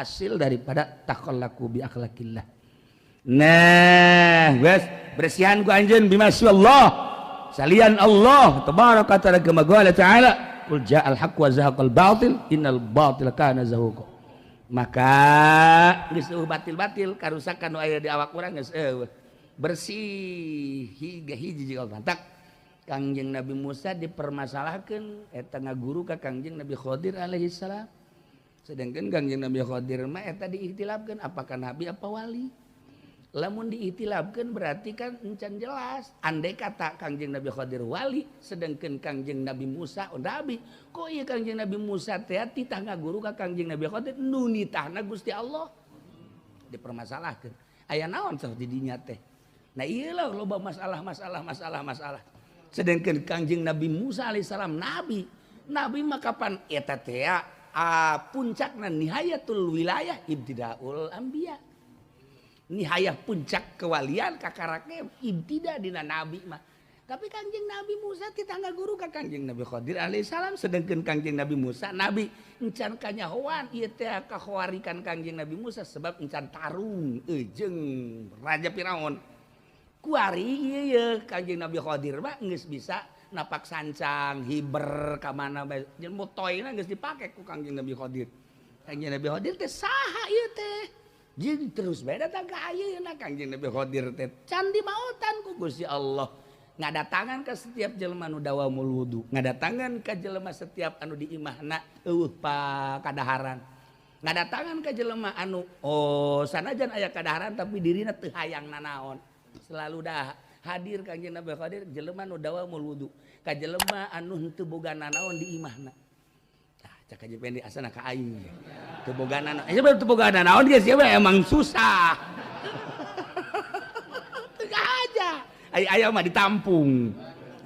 hasil daripada takhallaku bi akhlaqillah. Nah, guys, bersihan ku anjeun bimasya Allah. Salian Allah tabaraka taala kama qala ta'ala, qul ja'al haqq wa zahaqal batil innal batila kana zahuqa. Maka geus batil-batil karusakan nu aya di awak urang geus bersih hiji Allah. Tak Kangjeng Nabi Musa dipermasalahkeun eta ngaguru ka Kangjeng Nabi Khadir alaihi salam. Sedangkan Kangjeng Nabi Khadir mah eta diiktilafkeun apakah nabi apa wali. Lamun diiktilafkeun berarti kan encan jelas. Andai kata Kangjeng Nabi Khadir wali, sedangkan Kangjeng Nabi Musa nabi. Kok ieu Kangjeng Nabi Musa teh titah ngaguru ka Kangjeng Nabi Khadir nu nitahna Gusti Allah. Dipermasalahkeun. Aya naon teh di dinya teh. Nah ieu lah loba masalah. Sedangkan Kangjeng Nabi Musa alaihissalam nabi mah kapan eta teh puncakna nihayatul wilayah ibtidaul anbiya. Nihayah puncak kewalian kakaraknya ibtida dina nabi mah. Tapi Kangjeng Nabi Musa kita ngaguru ka Kangjeng Nabi Khadir alaihissalam, sedangkan Kangjeng Nabi Musa nabi encan kanyahoan ieu teh kakhawarikan Kangjeng Nabi Musa sebab encan tarung jeung Raja Firaun. Kuari ieu Kangjeng Nabi Khadir mah geus bisa napak sancang hiber ka mana bae jeung motoina geus dipake ku Kangjeng Nabi Khadir. Kangjeng Nabi Khadir teh saha ieu teh? Jadi terus beda tak ke ayeuna Kangjeng Nabi Khadir teh can dimautan ku Gusti Allah. Ngadatangan ke setiap jelema anu dawamul wudu, ngadatangan ke jelema setiap anu di imahna eueuh pa kadaharan. Ngadatangan ke jelema anu sanajan aya kadaharan tapi dirina teu hayang nanaon. Selalu dah hadir Kangjeng Nabi Khadir jelema anu dawamul wudu, ka jelema anu henteu boga nanaon di imahna. Cak aja pendek asana ka aing. Teu boga nanaon. Teu boga nanaon geus ieu emang susah. Teu aja. Aya mah ditampung.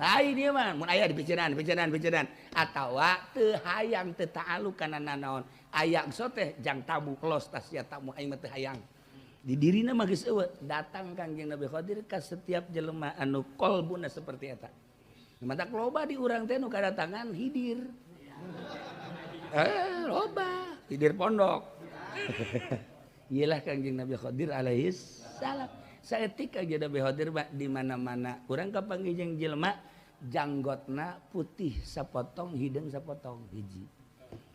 Ai dia mah mun aya dipicenan atawa teu hayang teu taaluk kana nanaon. Aya geus teh jang tamu los tas sia tamu aing mah teu hayang. Di dirina mah geus eueuh datang Kangjeng Nabi Khadir ka setiap jelema anu qalbuna seperti eta. Matak loba di urang teh nu kadatangan hidir. Loba hidir pondok. Iyalah Kangjeng Nabi Khadir alaihi salam. Saeutik Kangjeng Nabi Khadir di mana-mana. Urang kapanggih jeung jelema janggotna putih sapotong, hideung sapotong hiji.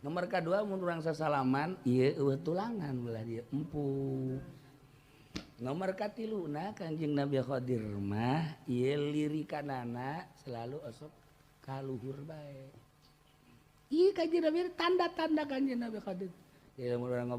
Nomor kadua mun urang sasalaman ieu eueuh tulangan belah dieu empuk. Nomor katiluna Kangjeng Nabi Khadir mah ieu lirikanana selalu osok kaluhur bae. Iya Kangjeng Nabi tanda-tanda Kangjeng Nabi Khadir. Ya mun urang